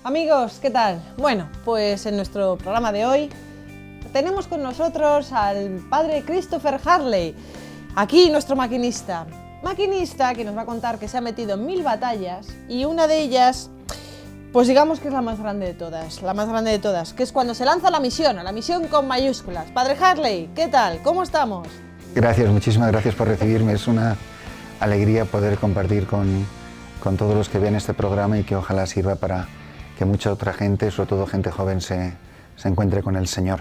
Amigos, ¿qué tal? Bueno, pues en nuestro programa de hoy tenemos con nosotros al padre Christopher Harley, aquí nuestro maquinista que nos va a contar que se ha metido en 1000 batallas y una de ellas, pues digamos que es la más grande de todas, que es cuando se lanza a la misión con mayúsculas. Padre Harley, ¿qué tal? ¿Cómo estamos? Gracias, muchísimas gracias por recibirme. Es una alegría poder compartir con todos los que ven este programa y que ojalá sirva para que mucha otra gente, sobre todo gente joven, se encuentre con el Señor.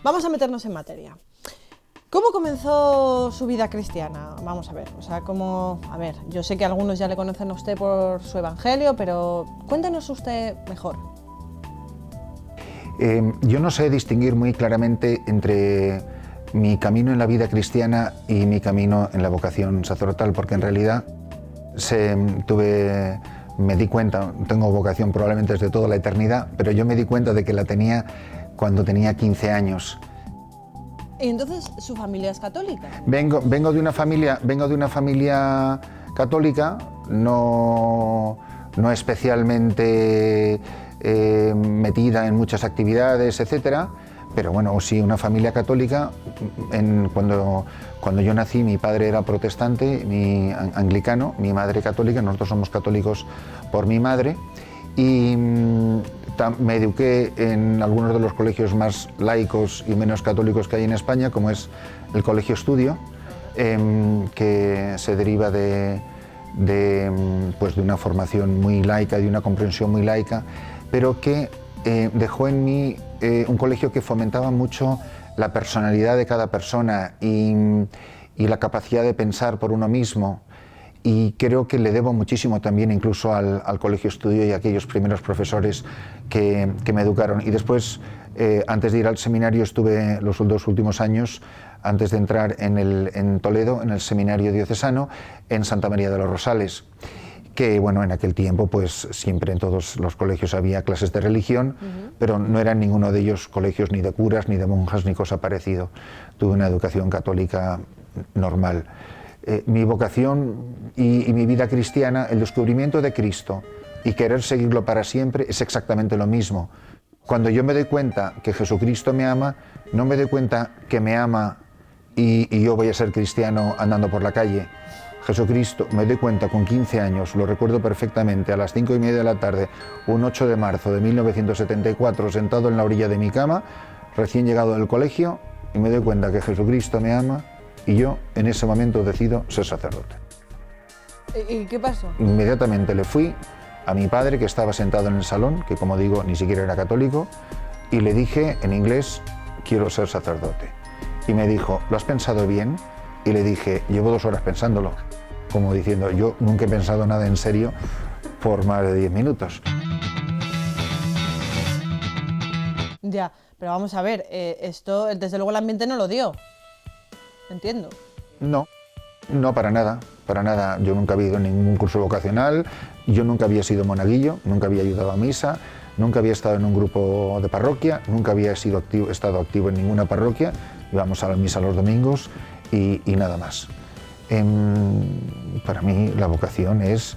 Vamos a meternos en materia. ¿Cómo comenzó su vida cristiana? Vamos a ver, yo sé que algunos ya le conocen a usted por su evangelio, pero cuéntenos usted mejor. Yo no sé distinguir muy claramente entre mi camino en la vida cristiana y mi camino en la vocación sacerdotal, porque en realidad me di cuenta, tengo vocación probablemente desde toda la eternidad, pero yo me di cuenta de que la tenía cuando tenía 15 años. ¿Y entonces su familia es católica? Vengo de una familia católica, no especialmente metida en muchas actividades, etcétera, pero bueno, sí, una familia católica. Cuando yo nací, mi padre era protestante, anglicano, mi madre católica. Nosotros somos católicos por mi madre, y me eduqué en algunos de los colegios más laicos y menos católicos que hay en España, como es el Colegio Estudio, que se deriva de una formación muy laica, de una comprensión muy laica, pero que dejó en mí un colegio que fomentaba mucho la personalidad de cada persona y la capacidad de pensar por uno mismo. Y creo que le debo muchísimo también incluso al Colegio Estudio y a aquellos primeros profesores que me educaron. Y después, antes de ir al seminario, estuve los 2 últimos años, antes de entrar en Toledo, en el seminario diocesano, en Santa María de los Rosales, que bueno, en aquel tiempo pues siempre en todos los colegios había clases de religión, pero no eran ninguno de ellos colegios ni de curas, ni de monjas, ni cosa parecido. Tuve una educación católica normal. Mi vocación y mi vida cristiana, el descubrimiento de Cristo y querer seguirlo para siempre, es exactamente lo mismo. Cuando yo me doy cuenta que Jesucristo me ama, no me doy cuenta que me ama y yo voy a ser cristiano andando por la calle. Jesucristo, me doy cuenta con 15 años, lo recuerdo perfectamente, a las 5:30 de la tarde, un 8 de marzo de 1974, sentado en la orilla de mi cama, recién llegado del colegio, y me doy cuenta que Jesucristo me ama, y yo en ese momento decido ser sacerdote. ¿Y qué pasó? Inmediatamente le fui a mi padre, que estaba sentado en el salón, que como digo, ni siquiera era católico, y le dije en inglés: quiero ser sacerdote. Y me dijo: ¿lo has pensado bien? Y le dije: llevo 2 horas pensándolo. Como diciendo, yo nunca he pensado nada en serio por más de 10 minutos. Ya, pero vamos a ver, esto desde luego el ambiente no lo dio. Entiendo. No, para nada. Yo nunca había ido a ningún curso vocacional, yo nunca había sido monaguillo, nunca había ayudado a misa, nunca había estado en un grupo de parroquia, nunca había estado activo en ninguna parroquia. Íbamos a la misa los domingos y nada más. Para mí la vocación es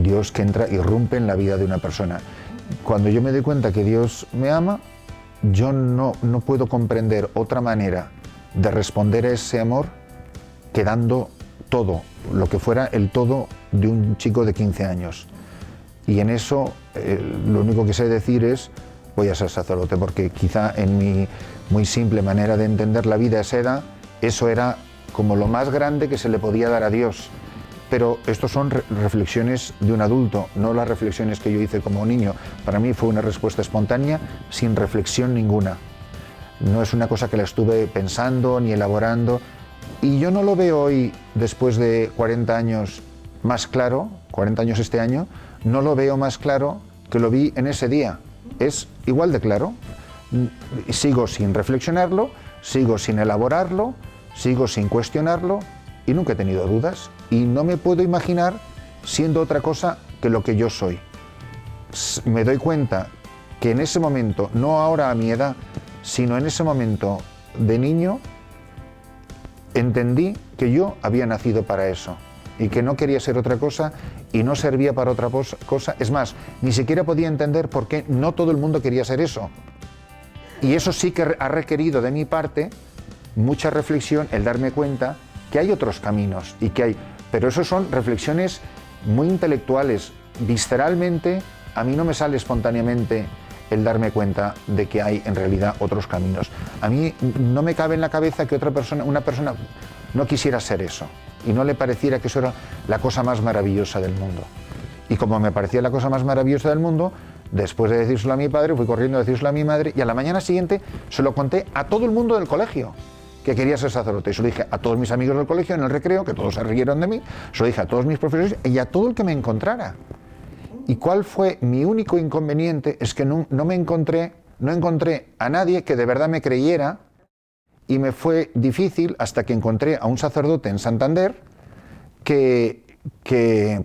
Dios que entra y irrumpe en la vida de una persona. Cuando yo me doy cuenta que Dios me ama, yo no puedo comprender otra manera de responder a ese amor que dando todo, lo que fuera el todo de un chico de 15 años. Y en eso lo único que sé decir es: voy a ser sacerdote, porque quizá en mi muy simple manera de entender la vida a esa edad, eso era como lo más grande que se le podía dar a Dios. Pero estos son reflexiones de un adulto, no las reflexiones que yo hice como niño. Para mí fue una respuesta espontánea, sin reflexión ninguna. No es una cosa que la estuve pensando ni elaborando. Y yo no lo veo hoy, después de 40 años, más claro, 40 años este año, no lo veo más claro que lo vi en ese día. Es igual de claro. Sigo sin reflexionarlo, sigo sin elaborarlo, sigo sin cuestionarlo y nunca he tenido dudas. Y no me puedo imaginar siendo otra cosa que lo que yo soy. Me doy cuenta que en ese momento, no ahora a mi edad, sino en ese momento de niño, entendí que yo había nacido para eso y que no quería ser otra cosa y no servía para otra cosa. Es más, ni siquiera podía entender por qué no todo el mundo quería ser eso. Y eso sí que ha requerido de mi parte mucha reflexión, el darme cuenta que hay otros caminos y que hay... Pero eso son reflexiones muy intelectuales. Visceralmente, a mí no me sale espontáneamente el darme cuenta de que hay en realidad otros caminos. A mí no me cabe en la cabeza que una persona no quisiera ser eso y no le pareciera que eso era la cosa más maravillosa del mundo. Y como me parecía la cosa más maravillosa del mundo, después de decírselo a mi padre, fui corriendo a decírselo a mi madre y a la mañana siguiente se lo conté a todo el mundo del colegio que quería ser sacerdote. Y se lo dije a todos mis amigos del colegio en el recreo, que todos se rieron de mí, se lo dije a todos mis profesores y a todo el que me encontrara. ¿Y cuál fue mi único inconveniente? Es que no encontré a nadie que de verdad me creyera, y me fue difícil hasta que encontré a un sacerdote en Santander que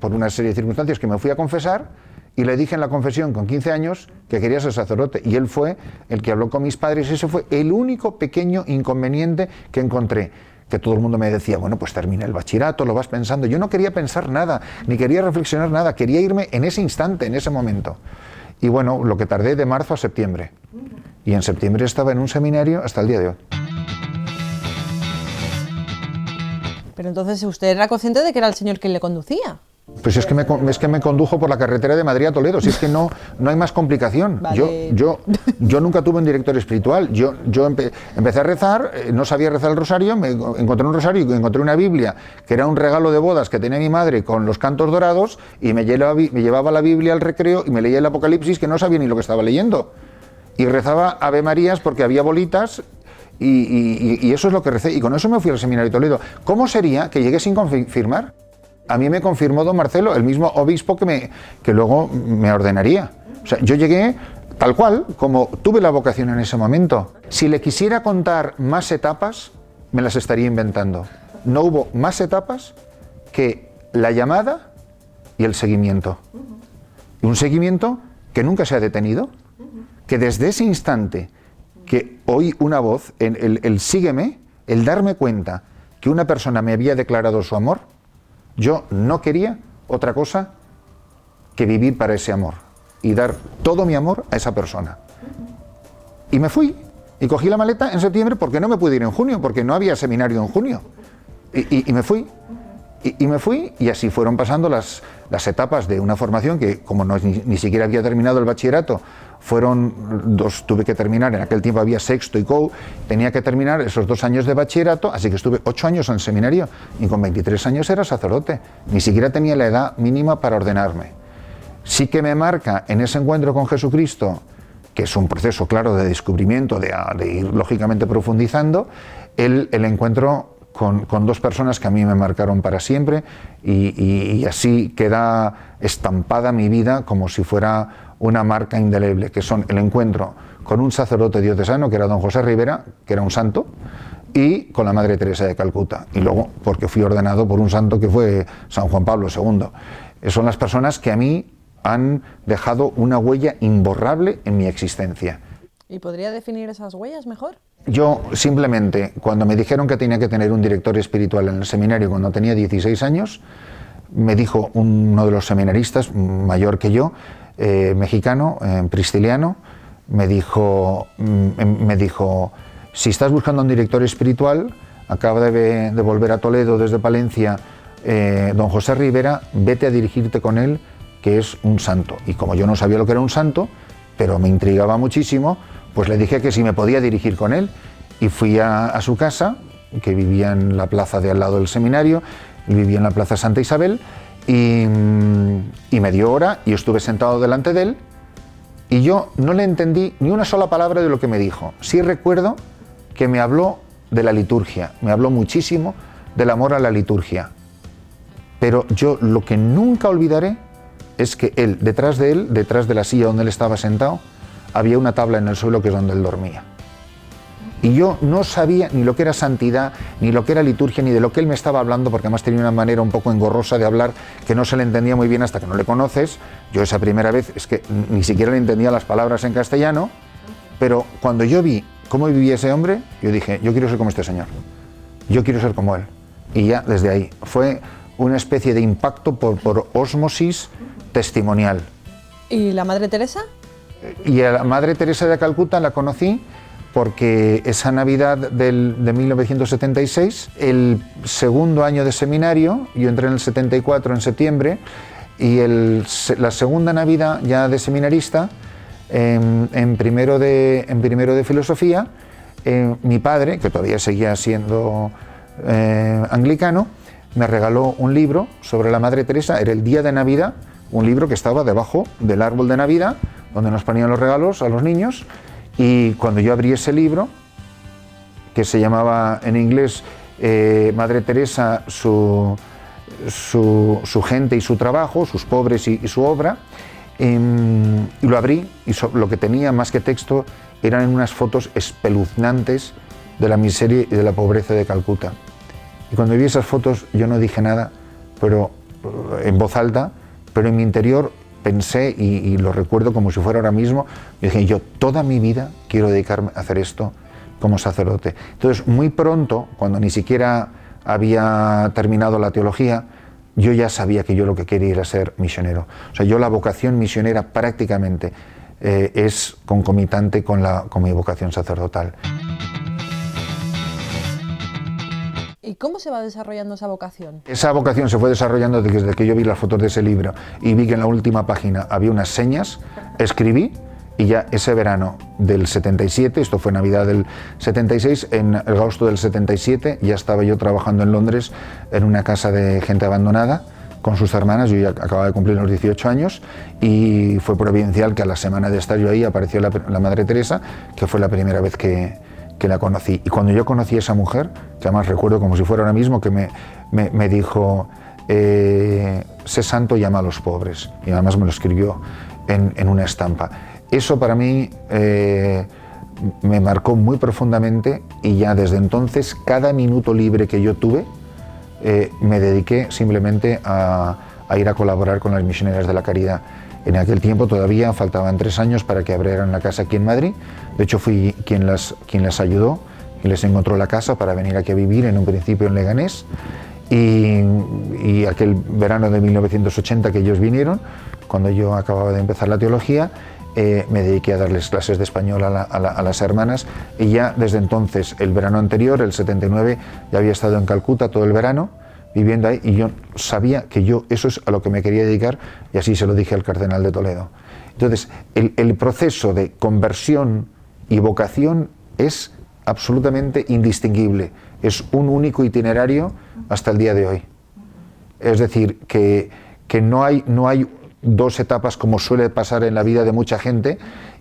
por una serie de circunstancias que me fui a confesar y le dije en la confesión con 15 años que quería ser sacerdote, y él fue el que habló con mis padres. Ese fue el único pequeño inconveniente que encontré. Que todo el mundo me decía, bueno, pues termina el bachillerato, lo vas pensando. Yo no quería pensar nada, ni quería reflexionar nada, quería irme en ese instante, en ese momento. Y bueno, lo que tardé de marzo a septiembre. Y en septiembre estaba en un seminario hasta el día de hoy. Pero entonces usted era consciente de que era el Señor quien le conducía. Pues es que me condujo por la carretera de Madrid a Toledo, si es que no hay más complicación. Vale. Yo nunca tuve un director espiritual. Yo empecé a rezar, no sabía rezar el rosario, me encontré un rosario y encontré una Biblia, que era un regalo de bodas que tenía mi madre con los cantos dorados, y me llevaba la Biblia al recreo y me leía el Apocalipsis, que no sabía ni lo que estaba leyendo. Y rezaba Ave Marías porque había bolitas. Y eso es lo que recé, y con eso me fui al seminario de Toledo. ¿Cómo sería que llegué sin confirmar? A mí me confirmó don Marcelo, el mismo obispo que luego me ordenaría. O sea, yo llegué tal cual, como tuve la vocación en ese momento. Si le quisiera contar más etapas, me las estaría inventando. No hubo más etapas que la llamada y el seguimiento. Y un seguimiento que nunca se ha detenido, que desde ese instante que oí una voz, el sígueme, el darme cuenta que una persona me había declarado su amor, yo no quería otra cosa que vivir para ese amor y dar todo mi amor a esa persona. Y me fui, y cogí la maleta en septiembre porque no me pude ir en junio, porque no había seminario en junio. Y me fui. Y me fui, y así fueron pasando las etapas de una formación que, como ni siquiera había terminado el bachillerato, tuve que terminar, en aquel tiempo había sexto y COU, tenía que terminar esos 2 años de bachillerato, así que estuve 8 años en el seminario, y con 23 años era sacerdote, ni siquiera tenía la edad mínima para ordenarme. Sí que me marca en ese encuentro con Jesucristo, que es un proceso claro de descubrimiento, de ir lógicamente profundizando, el encuentro con 2 personas que a mí me marcaron para siempre, y así queda estampada mi vida como si fuera una marca indeleble, que son el encuentro con un sacerdote diocesano, que era don José Rivera, que era un santo, y con la Madre Teresa de Calcuta, y luego porque fui ordenado por un santo que fue San Juan Pablo II. Son las personas que a mí han dejado una huella imborrable en mi existencia. ¿Y podría definir esas huellas mejor? Yo simplemente, cuando me dijeron que tenía que tener un director espiritual en el seminario cuando tenía 16 años, me dijo uno de los seminaristas, mayor que yo, mexicano, prisciliano, me dijo, si estás buscando un director espiritual, acaba de volver a Toledo desde Palencia don José Rivera, vete a dirigirte con él, que es un santo. Y como yo no sabía lo que era un santo, pero me intrigaba muchísimo, pues le dije que si me podía dirigir con él, y fui a su casa, que vivía en la plaza de al lado del seminario, y vivía en la plaza Santa Isabel, y me dio hora, y estuve sentado delante de él, y yo no le entendí ni una sola palabra de lo que me dijo. Sí recuerdo que me habló de la liturgia, me habló muchísimo del amor a la liturgia, pero yo lo que nunca olvidaré es que detrás de la silla donde él estaba sentado, había una tabla en el suelo que es donde él dormía. Y yo no sabía ni lo que era santidad, ni lo que era liturgia, ni de lo que él me estaba hablando, porque además tenía una manera un poco engorrosa de hablar que no se le entendía muy bien hasta que no le conoces. Yo esa primera vez es que ni siquiera le entendía las palabras en castellano, pero cuando yo vi cómo vivía ese hombre, yo dije, yo quiero ser como este señor, yo quiero ser como él. y ya desde ahí. Fue una especie de impacto por ósmosis testimonial. ¿Y la Madre Teresa? Y a la Madre Teresa de Calcuta la conocí porque esa Navidad de 1976, el segundo año de seminario, yo entré en el 74 en septiembre, y la segunda Navidad ya de seminarista, en primero de filosofía, mi padre, que todavía seguía siendo anglicano, me regaló un libro sobre la Madre Teresa. Era el día de Navidad, un libro que estaba debajo del árbol de Navidad, donde nos ponían los regalos a los niños, y cuando yo abrí ese libro, que se llamaba en inglés Madre Teresa, su gente y su trabajo, sus pobres y su obra, y lo abrí, y lo que tenía más que texto eran unas fotos espeluznantes de la miseria y de la pobreza de Calcuta. Y cuando vi esas fotos yo no dije nada, pero en voz alta, pero en mi interior pensé, y lo recuerdo como si fuera ahora mismo, yo dije, yo toda mi vida quiero dedicarme a hacer esto como sacerdote. Entonces, muy pronto, cuando ni siquiera había terminado la teología, yo ya sabía que yo lo que quería era ser misionero. O sea, yo la vocación misionera prácticamente es concomitante con mi vocación sacerdotal. ¿Y cómo se va desarrollando esa vocación? Esa vocación se fue desarrollando desde que yo vi las fotos de ese libro y vi que en la última página había unas señas, escribí, y ya ese verano del 77, esto fue Navidad del 76, en agosto del 77 ya estaba yo trabajando en Londres en una casa de gente abandonada con sus hermanas. Yo ya acababa de cumplir los 18 años y fue providencial que a la semana de estar yo ahí apareció la Madre Teresa, que fue la primera vez que la conocí. Y cuando yo conocí a esa mujer, que además recuerdo como si fuera ahora mismo, que me dijo, sé santo, llama a los pobres, y además me lo escribió en una estampa. Eso para mí me marcó muy profundamente, y ya desde entonces cada minuto libre que yo tuve me dediqué simplemente a ir a colaborar con las misioneras de la caridad. En aquel tiempo todavía faltaban 3 años para que abrieran la casa aquí en Madrid. De hecho fui quien las ayudó, quien les encontró la casa para venir aquí a vivir, en un principio en Leganés, y aquel verano de 1980 que ellos vinieron, cuando yo acababa de empezar la teología, me dediqué a darles clases de español a las hermanas, y ya desde entonces, el verano anterior, el 79, ya había estado en Calcuta todo el verano, viviendo ahí, y yo sabía que eso es a lo que me quería dedicar, y así se lo dije al cardenal de Toledo. Entonces, el proceso de conversión y vocación es absolutamente indistinguible, es un único itinerario hasta el día de hoy. Es decir, que no hay 2 etapas como suele pasar en la vida de mucha gente,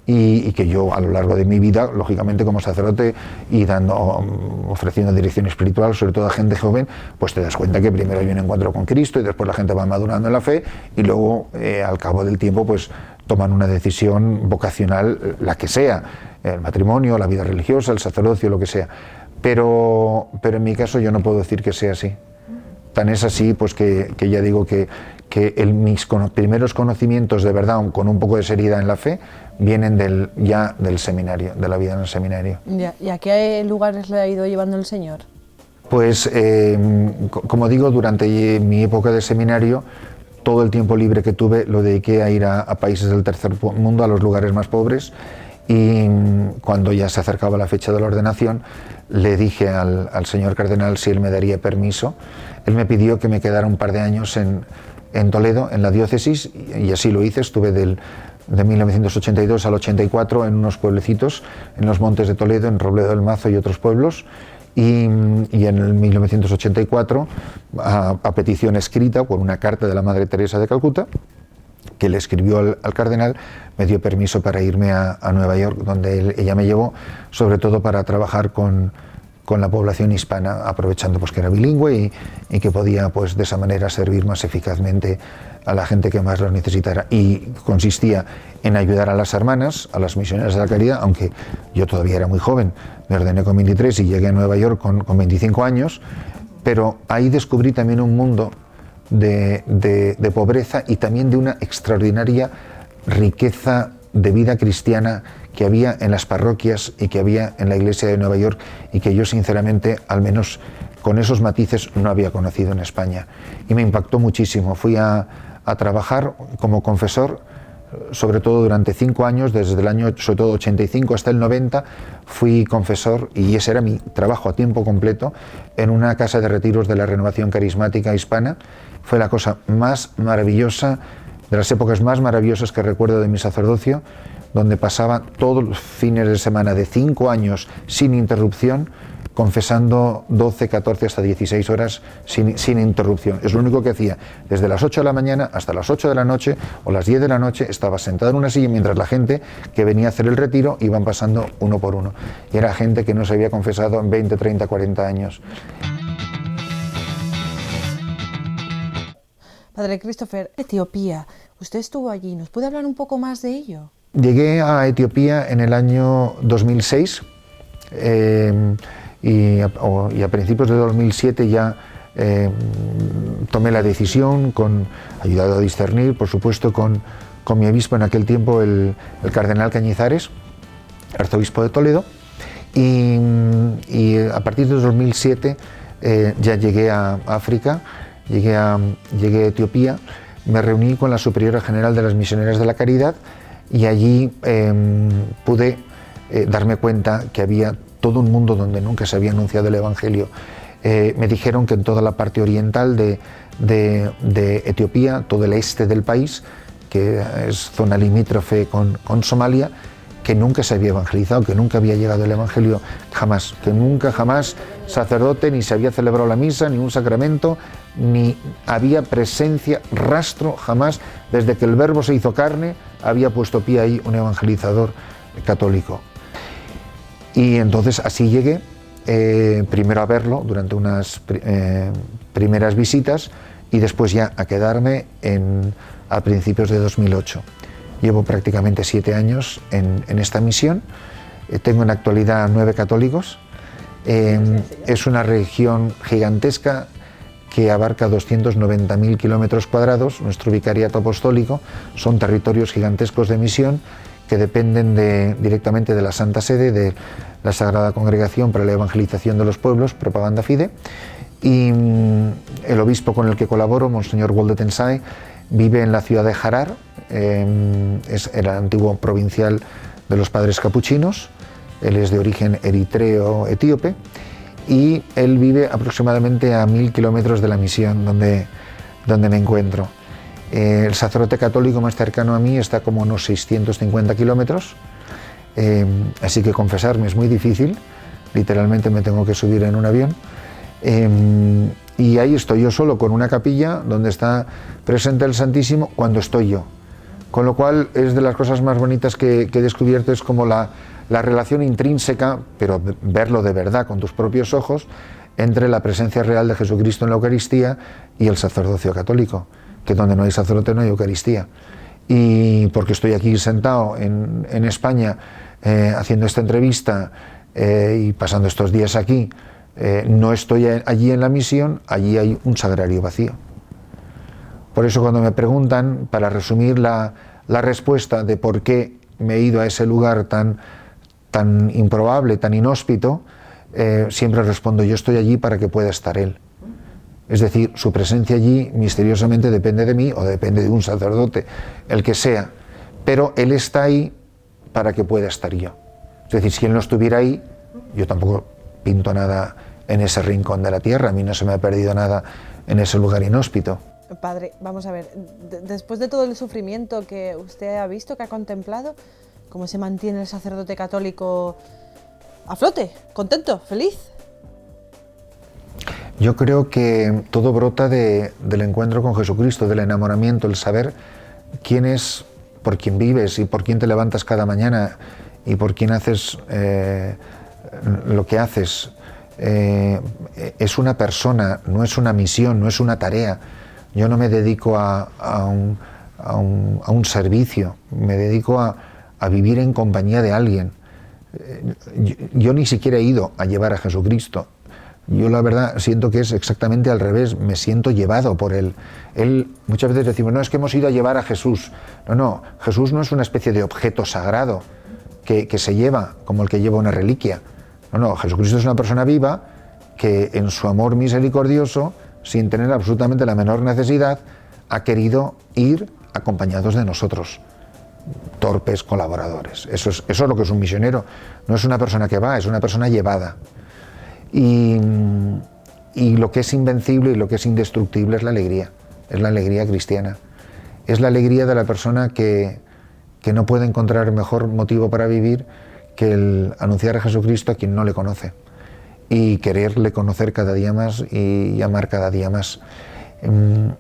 y que yo a lo largo de mi vida, lógicamente como sacerdote y ofreciendo dirección espiritual, sobre todo a gente joven, pues te das cuenta que primero hay un encuentro con Cristo y después la gente va madurando en la fe, y luego al cabo del tiempo pues toman una decisión vocacional, la que sea, el matrimonio, la vida religiosa, el sacerdocio, lo que sea. Pero en mi caso yo no puedo decir que sea así. Tan es así pues que ya digo que mis primeros conocimientos de verdad, con un poco de seriedad en la fe, vienen del seminario, de la vida en el seminario. ¿Y a qué lugares le ha ido llevando el Señor? Pues, como digo, durante mi época de seminario, todo el tiempo libre que tuve lo dediqué a ir a países del tercer mundo, a los lugares más pobres, y cuando ya se acercaba la fecha de la ordenación, le dije al señor cardenal si él me daría permiso. Él me pidió que me quedara un par de años en Toledo, en la diócesis, y así lo hice. Estuve de 1982 al 84 en unos pueblecitos, en los montes de Toledo, en Robledo del Mazo y otros pueblos, y en el 1984, a petición escrita por una carta de la Madre Teresa de Calcuta, que le escribió al cardenal, me dio permiso para irme a Nueva York, donde ella me llevó, sobre todo para trabajar con la población hispana, aprovechando pues que era bilingüe y que podía pues de esa manera servir más eficazmente a la gente que más lo necesitara. Y consistía en ayudar a las hermanas, a las misioneras de la caridad, aunque yo todavía era muy joven, me ordené con 23 y llegué a Nueva York con 25 años, pero ahí descubrí también un mundo de pobreza y también de una extraordinaria riqueza de vida cristiana que había en las parroquias y que había en la iglesia de Nueva York, y que yo sinceramente, al menos con esos matices no había conocido en España. Y me impactó muchísimo. Fui a trabajar como confesor, sobre todo durante 5 años, desde el año sobre todo 85 hasta el 90, fui confesor y ese era mi trabajo a tiempo completo en una casa de retiros de la Renovación Carismática Hispana. Fue la cosa más maravillosa, de las épocas más maravillosas que recuerdo de mi sacerdocio, donde pasaba todos los fines de semana de 5 años sin interrupción, confesando 12, 14 hasta 16 horas sin interrupción. Es lo único que hacía. Desde las 8 de la mañana hasta las 8 de la noche o las 10 de la noche estaba sentado en una silla mientras la gente que venía a hacer el retiro iban pasando uno por uno. Y era gente que no se había confesado en 20, 30, 40 años. Padre Christopher, Etiopía, usted estuvo allí, ¿nos puede hablar un poco más de ello? Llegué a Etiopía en el año 2006 y a principios de 2007 ya tomé la decisión, ayudado a discernir, por supuesto, con mi obispo en aquel tiempo, el cardenal Cañizares, arzobispo de Toledo, y a partir de 2007 ya llegué a África, llegué a Etiopía, me reuní con la Superiora General de las Misioneras de la Caridad y allí pude darme cuenta que había todo un mundo donde nunca se había anunciado el Evangelio. Me dijeron que en toda la parte oriental de Etiopía, todo el este del país, que es zona limítrofe con Somalia, que nunca se había evangelizado, que nunca había llegado el Evangelio jamás, que nunca jamás sacerdote ni se había celebrado la misa, ni un sacramento, ni había presencia, rastro jamás, desde que el Verbo se hizo carne, había puesto pie ahí un evangelizador católico. Y entonces así llegué, primero a verlo durante unas primeras visitas y después ya a quedarme a principios de 2008. Llevo prácticamente 7 años en esta misión, tengo en la actualidad 9 católicos, es una región gigantesca que abarca 290.000 kilómetros cuadrados, nuestro vicariato apostólico, son territorios gigantescos de misión que dependen directamente de la Santa Sede, de la Sagrada Congregación para la Evangelización de los Pueblos, Propaganda Fide, y el obispo con el que colaboro, Monseñor Wolde Tensai, vive en la ciudad de Harar, es el antiguo provincial de los padres capuchinos, él es de origen eritreo-etíope, y él vive aproximadamente a 1000 kilómetros de la misión donde me encuentro. El sacerdote católico más cercano a mí está como unos 650 kilómetros, así que confesarme es muy difícil, literalmente me tengo que subir en un avión, y ahí estoy yo solo con una capilla donde está presente el Santísimo cuando estoy yo, con lo cual es de las cosas más bonitas que he descubierto, es como la relación intrínseca, pero verlo de verdad con tus propios ojos, entre la presencia real de Jesucristo en la Eucaristía y el sacerdocio católico, que donde no hay sacerdote no hay Eucaristía. Y porque estoy aquí sentado en España haciendo esta entrevista y pasando estos días aquí, no estoy allí en la misión, allí hay un sagrario vacío. Por eso cuando me preguntan, para resumir la respuesta de por qué me he ido a ese lugar tan improbable, tan inhóspito, siempre respondo, yo estoy allí para que pueda estar Él. Es decir, su presencia allí misteriosamente depende de mí o depende de un sacerdote, el que sea, pero Él está ahí para que pueda estar yo. Es decir, si Él no estuviera ahí, yo tampoco pinto nada en ese rincón de la tierra, a mí no se me ha perdido nada en ese lugar inhóspito. Padre, vamos a ver, después de todo el sufrimiento que usted ha visto, que ha contemplado, ¿cómo se mantiene el sacerdote católico a flote, contento, feliz? Yo creo que todo brota del encuentro con Jesucristo, del enamoramiento, el saber quién es, por quién vives y por quién te levantas cada mañana y por quién haces lo que haces. Es una persona, no es una misión, no es una tarea. Yo no me dedico a un servicio, me dedico a vivir en compañía de alguien. Yo ni siquiera he ido a llevar a Jesucristo. Yo la verdad siento que es exactamente al revés, me siento llevado por Él. Muchas veces decimos, no, es que hemos ido a llevar a Jesús. No, Jesús no es una especie de objeto sagrado que se lleva como el que lleva una reliquia. No, Jesucristo es una persona viva que en su amor misericordioso, sin tener absolutamente la menor necesidad, ha querido ir acompañados de nosotros, torpes colaboradores. Eso es lo que es un misionero. No es una persona que va, es una persona llevada. Y lo que es invencible y lo que es indestructible es la alegría cristiana. Es la alegría de la persona que no puede encontrar mejor motivo para vivir que el anunciar a Jesucristo a quien no le conoce y quererle conocer cada día más y amar cada día más.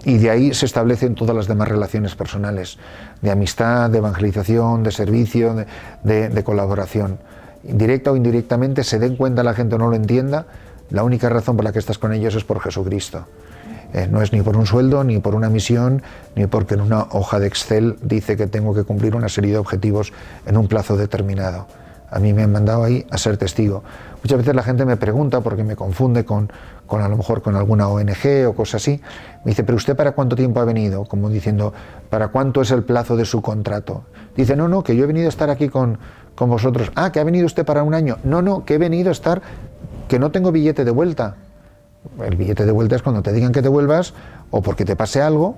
Y de ahí se establecen todas las demás relaciones personales, de amistad, de evangelización, de servicio, de colaboración. Directa o indirectamente, se den cuenta la gente o no lo entienda, la única razón por la que estás con ellos es por Jesucristo. No es ni por un sueldo, ni por una misión, ni porque en una hoja de Excel dice que tengo que cumplir una serie de objetivos en un plazo determinado. A mí me han mandado ahí a ser testigo. Muchas veces la gente me pregunta, porque me confunde con a lo mejor con alguna ONG o cosas así, me dice, ¿pero usted para cuánto tiempo ha venido? Como diciendo, ¿para cuánto es el plazo de su contrato? Dice, no, que yo he venido a estar aquí con vosotros. Ah, ¿que ha venido usted para un año? No, que he venido a estar, que no tengo billete de vuelta. El billete de vuelta es cuando te digan que te vuelvas, o porque te pase algo,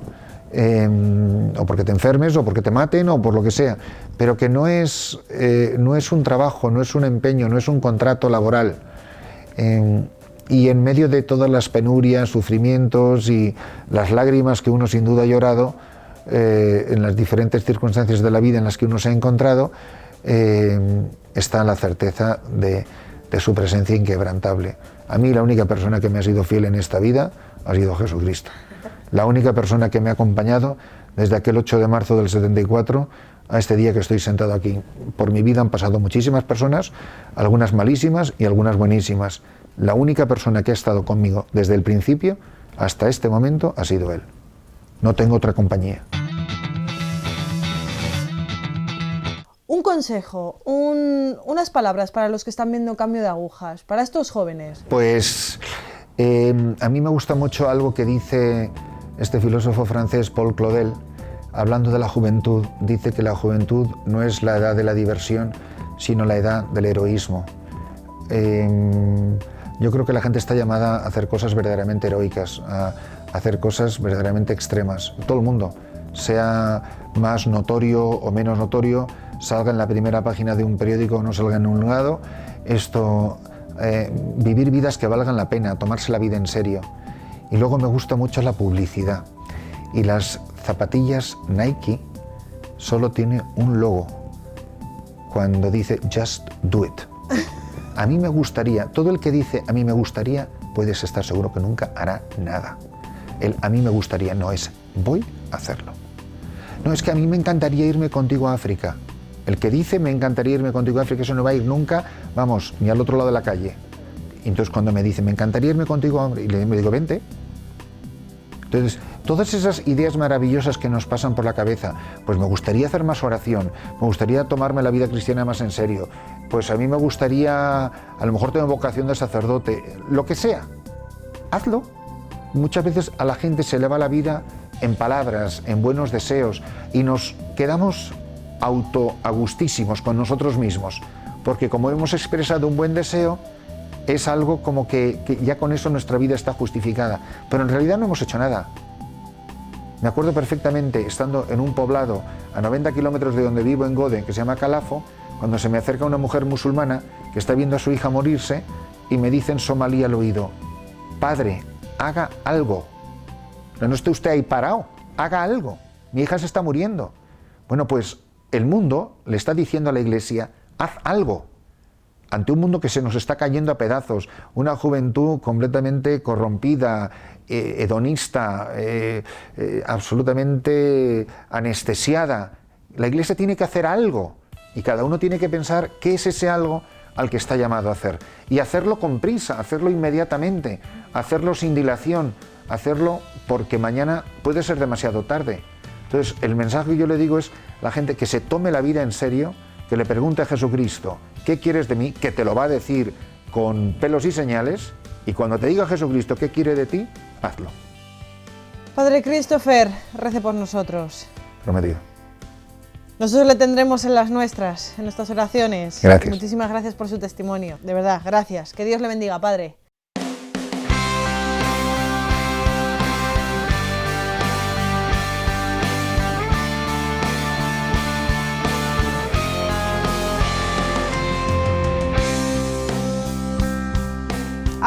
o porque te enfermes, o porque te maten, o por lo que sea, pero que no es un trabajo, no es un empeño, no es un contrato laboral. Y en medio de todas las penurias, sufrimientos y las lágrimas que uno sin duda ha llorado, en las diferentes circunstancias de la vida en las que uno se ha encontrado, está la certeza de su presencia inquebrantable. A mí la única persona que me ha sido fiel en esta vida ha sido Jesucristo. La única persona que me ha acompañado desde aquel 8 de marzo del 74 a este día que estoy sentado aquí. Por mi vida han pasado muchísimas personas, algunas malísimas y algunas buenísimas. La única persona que ha estado conmigo desde el principio hasta este momento ha sido Él. No tengo otra compañía. Un consejo, unas palabras para los que están viendo cambio de agujas, para estos jóvenes. Pues a mí me gusta mucho algo que dice este filósofo francés Paul Claudel, hablando de la juventud. Dice que la juventud no es la edad de la diversión, sino la edad del heroísmo. Yo creo que la gente está llamada a hacer cosas verdaderamente heroicas, a hacer cosas verdaderamente extremas. Todo el mundo, sea más notorio o menos notorio, salga en la primera página de un periódico o no salga en un lado, vivir vidas que valgan la pena, tomarse la vida en serio. Y luego me gusta mucho la publicidad. Y las zapatillas Nike solo tiene un logo, cuando dice Just Do It. A mí me gustaría, todo el que dice a mí me gustaría, puedes estar seguro que nunca hará nada. El a mí me gustaría no es voy a hacerlo. No es que a mí me encantaría irme contigo a África. El que dice me encantaría irme contigo a África, eso no va a ir nunca, vamos, ni al otro lado de la calle. Y entonces cuando me dice me encantaría irme contigo a África, y le digo vente. Entonces, todas esas ideas maravillosas que nos pasan por la cabeza, pues me gustaría hacer más oración, me gustaría tomarme la vida cristiana más en serio, pues a mí me gustaría, a lo mejor tengo vocación de sacerdote, lo que sea, hazlo. Muchas veces a la gente se le va la vida en palabras, en buenos deseos, y nos quedamos autoagustísimos con nosotros mismos, porque como hemos expresado un buen deseo, es algo como que ya con eso nuestra vida está justificada, pero en realidad no hemos hecho nada. Me acuerdo perfectamente, estando en un poblado a 90 kilómetros de donde vivo en Gode, que se llama Calafo, cuando se me acerca una mujer musulmana que está viendo a su hija morirse y me dice en somalí al oído, padre, haga algo. No esté usted ahí parado, haga algo. Mi hija se está muriendo. Bueno, pues el mundo le está diciendo a la Iglesia, haz algo. Ante un mundo que se nos está cayendo a pedazos, una juventud completamente corrompida, hedonista, absolutamente anestesiada. La Iglesia tiene que hacer algo y cada uno tiene que pensar qué es ese algo al que está llamado a hacer. Y hacerlo con prisa, hacerlo inmediatamente, hacerlo sin dilación, hacerlo porque mañana puede ser demasiado tarde. Entonces, el mensaje que yo le digo es la gente que se tome la vida en serio, que le pregunte a Jesucristo, ¿qué quieres de mí? Que te lo va a decir con pelos y señales, y cuando te diga Jesucristo qué quiere de ti, hazlo. Padre Christopher, rece por nosotros. Prometido. Nosotros le tendremos en las nuestras, en nuestras oraciones. Gracias. Muchísimas gracias por su testimonio, de verdad, gracias. Que Dios le bendiga, Padre.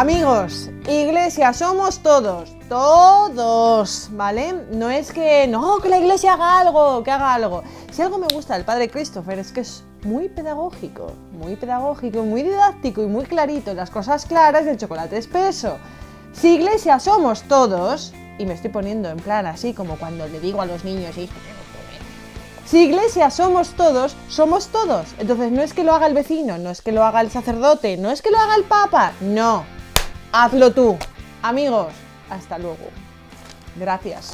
Amigos, iglesia somos todos, todos, ¿vale? No es que, no, que la iglesia haga algo, que haga algo. Si algo me gusta del padre Christopher es que es muy pedagógico, muy didáctico y muy clarito. Las cosas claras y el chocolate espeso. Si iglesia somos todos, y me estoy poniendo en plan así como cuando le digo a los niños, si iglesia somos todos, somos todos. Entonces no es que lo haga el vecino, no es que lo haga el sacerdote, no es que lo haga el papa, no. Hazlo tú. Amigos, hasta luego. Gracias.